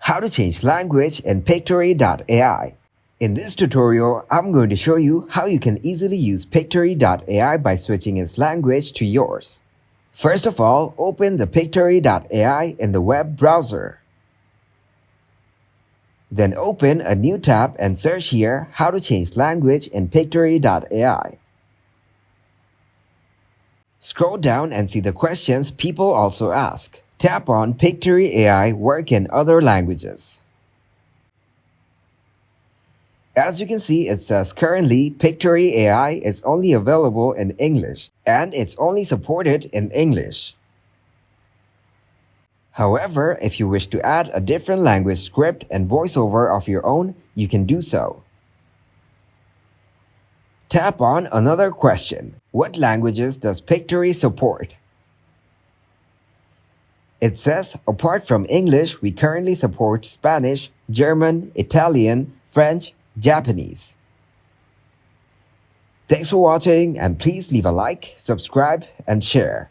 How to change language in Pictory AI. In this tutorial, I'm going to show you how you can easily use Pictory AI by switching its language to yours. First of all, open the Pictory AI in the web browser. Then open a new tab and search here how to change language in Pictory AI. Scroll down and see the questions people also ask. Tap on Pictory AI work in other languages. As you can see, it says currently Pictory AI is only available in English and it's only supported in English. However, if you wish to add a different language script and voiceover of your own, you can do so. Tap on another question. What languages does Pictory support? It says, apart from English, we currently support Spanish, German, Italian, French, Japanese. Thanks for watching and please leave a like, subscribe, and share.